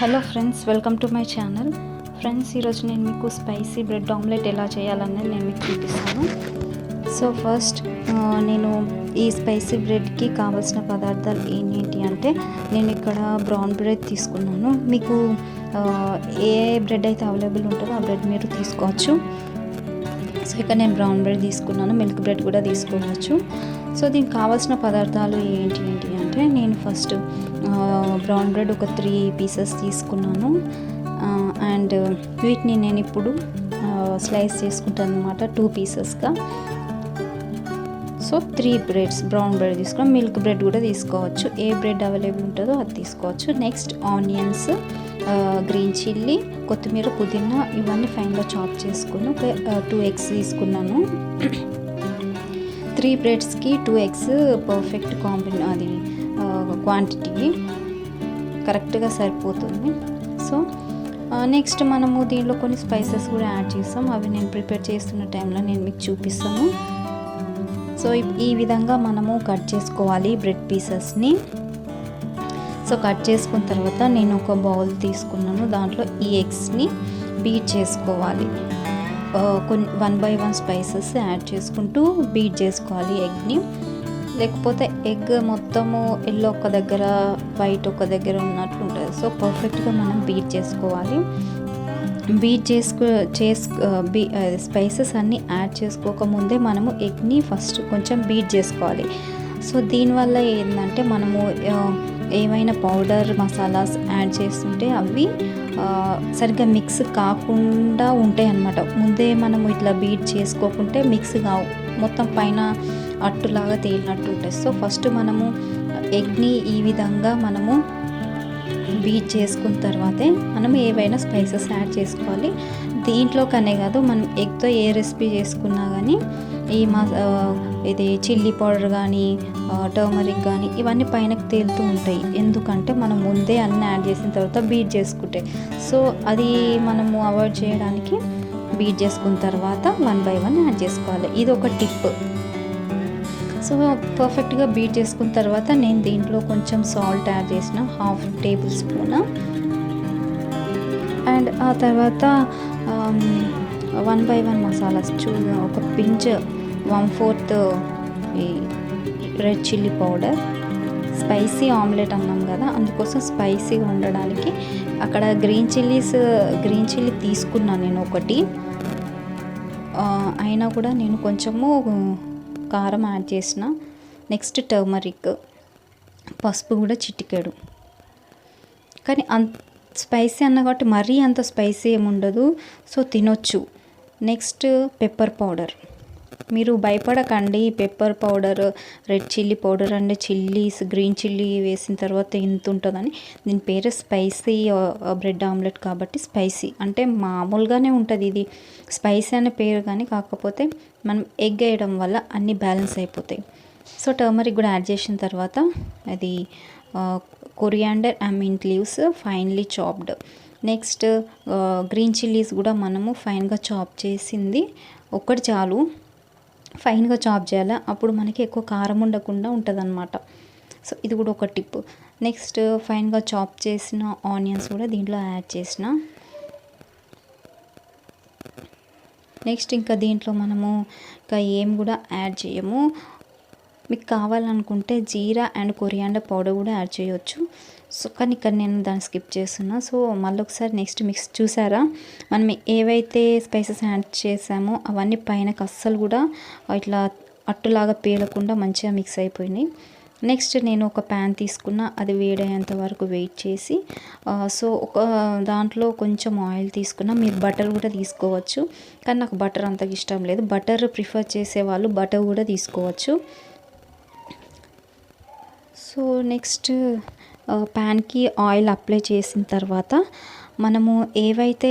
Hello friends, welcome to my channel. Friends, ఈరోజు నేను మీకు స్పైసీ బ్రెడ్ ఆమ్లెట్ ఎలా చేయాలనేది నేను మీకు చూపిస్తాను. సో ఫస్ట్ నేను ఈ స్పైసీ బ్రెడ్కి కావాల్సిన పదార్థాలు ఏంటి అంటే, నేను ఇక్కడ బ్రౌన్ బ్రెడ్ తీసుకున్నాను. మీకు ఏ బ్రెడ్ అయితే అవైలబుల్ ఉంటుందో ఆ బ్రెడ్ మీరు తీసుకోవచ్చు. సో ఇక్కడ నేను బ్రౌన్ బ్రెడ్ తీసుకున్నాను, మిల్క్ బ్రెడ్ కూడా తీసుకోవచ్చు. సో దీనికి కావాల్సిన పదార్థాలు ఏంటి అంటే, నేను ఫస్ట్ బ్రౌన్ బ్రెడ్ ఒక 3 పీసెస్ తీసుకున్నాను. అండ్ వీటిని నేను ఇప్పుడు స్లైస్ చేసుకుంటాను అనమాట, 2 పీసెస్గా. సో 3 బ్రెడ్స్ బ్రౌన్ బ్రెడ్ తీసుకున్నాం. మిల్క్ బ్రెడ్ కూడా తీసుకోవచ్చు, ఏ బ్రెడ్ అవైలబుల్ ఉంటుందో అది తీసుకోవచ్చు. నెక్స్ట్ ఆనియన్స్, గ్రీన్ చిల్లీ, కొత్తిమీర, పుదీనా ఇవన్నీ ఫైన్గా చాప్ చేసుకుని ఒక 2 ఎగ్స్ తీసుకున్నాను. 3 బ్రెడ్స్కి 2 ఎగ్స్ పర్ఫెక్ట్ అది క్వాంటిటీ కరెక్ట్గా సరిపోతుంది. సో నెక్స్ట్ మనము దీనిలో కొన్ని స్పైసెస్ కూడా యాడ్ చేస్తాం. అవి నేను ప్రిపేర్ చేస్తున్న టైంలో నేను మీకు చూపిస్తాను. సో ఈ విధంగా మనము కట్ చేసుకోవాలి బ్రెడ్ పీసెస్ని. సో కట్ చేసుకున్న తర్వాత నేను ఒక బౌల్ తీసుకున్నాను, దాంట్లో ఈ ఎగ్స్ని బీట్ చేసుకోవాలి. కొన్ని 1 by 1 స్పైసెస్ యాడ్ చేసుకుంటూ బీట్ చేసుకోవాలి ఎగ్ని. లేకపోతే ఎగ్ మొత్తము ఎల్లో ఒక దగ్గర, వైట్ ఒక దగ్గర ఉన్నట్టు ఉంటుంది. సో పర్ఫెక్ట్గా మనం బీట్ చేసుకోవాలి. బీట్ స్పైసెస్ అన్నీ యాడ్ చేసుకోకముందే మనము ఎగ్ని ఫస్ట్ కొంచెం బీట్ చేసుకోవాలి. సో దీనివల్ల ఏంటంటే, మనము ఏమైనా పౌడర్ మసాలాస్ యాడ్ చేస్తుంటే అవి సరిగ్గా మిక్స్ కాకుండా ఉంటాయి అన్నమాట. ముందే మనము ఇట్లా బీట్ చేసుకోకుంటే మిక్స్ కావు, మొత్తం పైన అట్టులాగా తేలినట్టు ఉంటాయి. సో ఫస్ట్ మనము ఎగ్ని ఈ విధంగా మనము బీట్ చేసుకున్న తర్వాతే మనం ఏవైనా స్పైసెస్ యాడ్ చేసుకోవాలి. దీంట్లోకనే కాదు, మనం ఎగ్తో ఏ రెసిపీ చేసుకున్నా కానీ ఇది చిల్లీ పౌడర్ కానీ టర్మరిక్ కానీ ఇవన్నీ పైనకి తేలుతూ ఉంటాయి. ఎందుకంటే మనం ముందే అన్నీ యాడ్ చేసిన తర్వాత బీట్ చేసుకుంటే, సో అది మనము అవాయిడ్ చేయడానికి బీట్ చేసుకున్న తర్వాత 1 by 1 యాడ్ చేసుకోవాలి. ఇది ఒక టిప్. సో పర్ఫెక్ట్గా బీట్ చేసుకున్న తర్వాత నేను దీంట్లో కొంచెం సాల్ట్ యాడ్ చేసిన, 1/2 టేబుల్ స్పూన్. అండ్ ఆ తర్వాత 1 by 1 మసాలాస్ ఒక పించ్ 1/4 ఈ red chilli powder. Spicy omelette అన్నాం కదా, అందుకోసం స్పైసీగా ఉండడానికి అక్కడ గ్రీన్ చిల్లీ తీసుకున్నాను నేను ఒకటి. అయినా కూడా నేను కొంచెము కారం యాడ్ చేసిన. నెక్స్ట్ టర్మరిక్, పసుపు కూడా చిటికెడు. కానీ అంత స్పైసీ అన్న కాబట్టి మరీ అంత స్పైసీ ఏముండదు, సో తినొచ్చు. Next pepper powder. మీరు భయపడకండి, pepper powder, red chilli powder and green chilli వేసిన తర్వాత ఎంత ఉంటుందని. దీని పేరు స్పైసీ బ్రెడ్ ఆమ్లెట్ కాబట్టి స్పైసీ అంటే మామూలుగానే ఉంటుంది. ఇది స్పైసీ అనే పేరు కానీ, కాకపోతే మనం ఎగ్ వేయడం వల్ల అన్నీ బ్యాలెన్స్ అయిపోతాయి. సో టర్మరిక్ కూడా యాడ్ చేసిన తర్వాత అది coriander and mint leaves finely chopped. Next green chillies కూడా మనము ఫైన్గా చాప్ చేసింది ఒకటి చాలు, ఫైన్గా చాప్ చేయాలి, అప్పుడు మనకి ఎక్కువ కారం ఉండకుండా ఉంటుంది అన్నమాట. సో ఇది కూడా ఒక టిప్. నెక్స్ట్ ఫైన్గా చాప్ చేసిన ఆనియన్స్ కూడా దీంట్లో యాడ్ చేసిన. నెక్స్ట్ ఇంకా దీంట్లో మనము ఇంకా ఏం కూడా యాడ్ చేయము. మీకు కావాలనుకుంటే జీరా అండ్ కొరియాండర్ పౌడర్ కూడా యాడ్ చేయవచ్చు. సో కానీ ఇక్కడ నేను దాన్ని స్కిప్ చేస్తున్నా. సో మళ్ళీ ఒకసారి నెక్స్ట్ మిక్స్ చూసారా, మనం ఏవైతే స్పైసెస్ యాడ్ చేసామో అవన్నీ పైనకి అస్సలు కూడా ఇట్లా అట్టులాగా పేలకుండా మంచిగా మిక్స్ అయిపోయినాయి. నెక్స్ట్ నేను ఒక ప్యాన్ తీసుకున్న, అది వేడయ్యేంత వరకు వెయిట్ చేసి సో ఒక దాంట్లో కొంచెం ఆయిల్ తీసుకున్నా. మీరు బటర్ కూడా తీసుకోవచ్చు, కానీ నాకు బటర్ అంతగా ఇష్టం లేదు. బటర్ ప్రిఫర్ చేసేవాళ్ళు బటర్ కూడా తీసుకోవచ్చు. సో నెక్స్ట్ ప్యాన్కి ఆయిల్ అప్లై చేసిన తర్వాత మనము ఏవైతే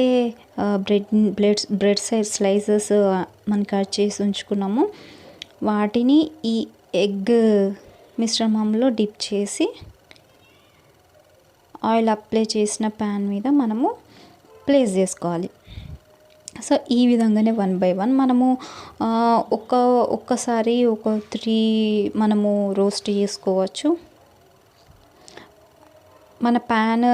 బ్రెడ్ సైజ్ స్లైసెస్ మనం కట్ చేసి ఉంచుకున్నామో వాటిని ఈ ఎగ్ మిశ్రమంలో డిప్ చేసి ఆయిల్ అప్లై చేసిన ప్యాన్ మీద మనము ప్లేస్ చేసుకోవాలి. సో ఈ విధంగానే 1 by 1 మనము ఒక్కసారి ఒక 3 మనము రోస్ట్ చేసుకోవచ్చు. మన ప్యాన్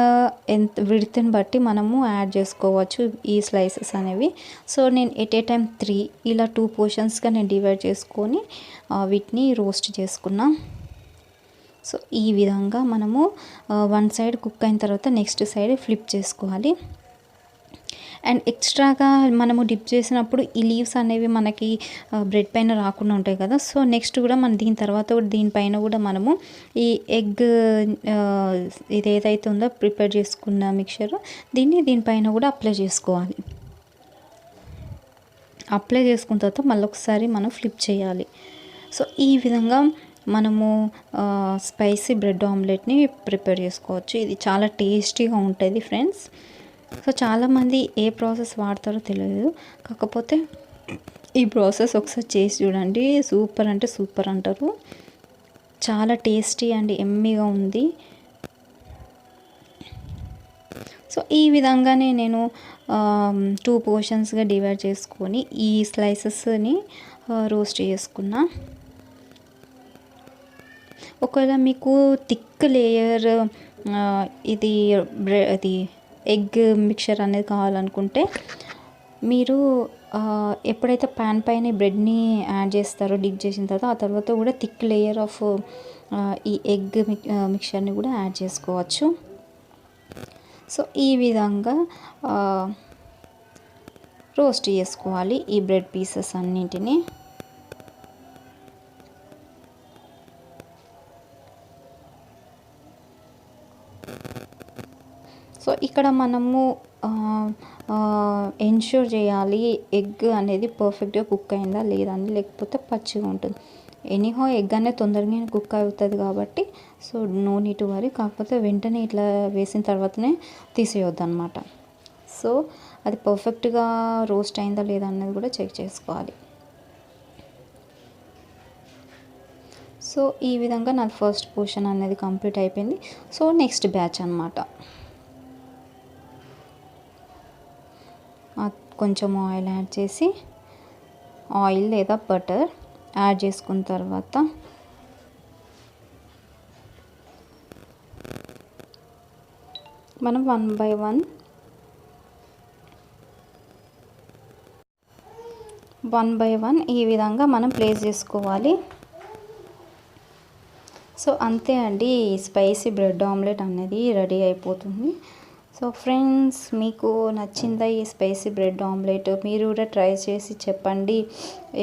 ఎంత విడ్త్ని బట్టి మనము యాడ్ చేసుకోవచ్చు ఈ స్లైసెస్ అనేవి. సో నేను ఎట్ ఏ టైం 3 ఇలా 2 పోర్షన్స్గా నేను డివైడ్ చేసుకొని వీటిని రోస్ట్ చేసుకున్నా. సో ఈ విధంగా మనము వన్ సైడ్ కుక్ అయిన తర్వాత నెక్స్ట్ సైడ్ ఫ్లిప్ చేసుకోవాలి. అండ్ ఎక్స్ట్రాగా మనము డిప్ చేసినప్పుడు ఈ లీవ్స్ అనేవి మనకి బ్రెడ్ పైన రాకుండా ఉంటాయి కదా. సో నెక్స్ట్ కూడా మనం దీని తర్వాత కూడా దీనిపైన కూడా మనము ఈ ఎగ్ ఇది ఏదైతే ఉందో ప్రిపేర్ చేసుకున్న మిక్చర్ దీనిపైన కూడా అప్లై చేసుకోవాలి. అప్లై చేసుకున్న తర్వాత మళ్ళీ ఒకసారి మనం ఫ్లిప్ చేయాలి. సో ఈ విధంగా మనము స్పైసీ బ్రెడ్ ఆమ్లెట్ని ప్రిపేర్ చేసుకోవచ్చు. ఇది చాలా టేస్టీగా ఉంటుంది ఫ్రెండ్స్. సో చాలామంది ఏ ప్రాసెస్ వాడతారో తెలియదు, కాకపోతే ఈ ప్రాసెస్ ఒకసారి చేసి చూడండి. సూపర్ అంటే సూపర్ అంటారు. చాలా టేస్టీ అండ్ ఎమ్మీగా ఉంది. సో ఈ విధంగానే నేను 2 పోర్షన్స్గా డివైడ్ చేసుకొని ఈ స్లైసెస్ని రోస్ట్ చేసుకున్నా. ఒకవేళ మీకు థిక్ లేయర్ ఇది ఎగ్ మిక్చర్ అనేది కావాలనుకుంటే మీరు ఎప్పుడైతే ప్యాన్ పైన బ్రెడ్ని యాడ్ చేస్తారో డిప్ చేసిన తర్వాత ఆ తర్వాత కూడా థిక్ లేయర్ ఆఫ్ ఈ ఎగ్ మిక్చర్ని కూడా యాడ్ చేసుకోవచ్చు. సో ఈ విధంగా రోస్ట్ చేసుకోవాలి ఈ బ్రెడ్ పీసెస్ అన్నింటినీ. సో ఇక్కడ మనము ఎన్ష్యూర్ చేయాలి ఎగ్ అనేది పర్ఫెక్ట్గా కుక్ అయిందా లేదా అని, లేకపోతే పచ్చిగా ఉంటుంది. ఎనీహో ఎగ్ అనేది తొందరగా కుక్ అవుతుంది కాబట్టి so no need to worry. కాకపోతే వెంటనే ఇట్లా వేసిన తర్వాతనే తీసేయొద్దు అనమాట. సో అది పర్ఫెక్ట్గా రోస్ట్ అయిందా లేదా అనేది కూడా చెక్ చేసుకోవాలి. సో ఈ విధంగా నా ఫస్ట్ పోర్షన్ అనేది కంప్లీట్ అయిపోయింది. సో నెక్స్ట్ బ్యాచ్ అనమాట. కొంచెం ఆయిల్ యాడ్ చేసి, ఆయిల్ లేదా బటర్ యాడ్ చేసుకున్న తర్వాత మనం వన్ బై వన్ ఈ విధంగా మనం ప్లేస్ చేసుకోవాలి. సో అంతే అండి, స్పైసీ బ్రెడ్ ఆమ్లెట్ అనేది రెడీ అయిపోతుంది. సో ఫ్రెండ్స్, మీకు నచ్చిందా ఈ స్పైసీ బ్రెడ్ ఆమ్లెట్? మీరు కూడా ట్రై చేసి చెప్పండి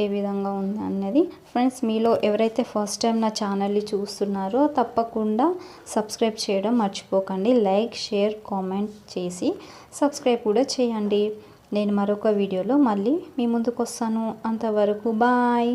ఏ విధంగా ఉంది అన్నది. ఫ్రెండ్స్, మీలో ఎవరైతే ఫస్ట్ టైం నా ఛానల్ని చూస్తున్నారో తప్పకుండా సబ్స్క్రైబ్ చేయడం మర్చిపోకండి. లైక్, షేర్, కామెంట్ చేసి సబ్స్క్రైబ్ కూడా చేయండి. నేను మరొక వీడియోలో మళ్ళీ మీ ముందుకు వస్తాను. అంతవరకు బాయ్.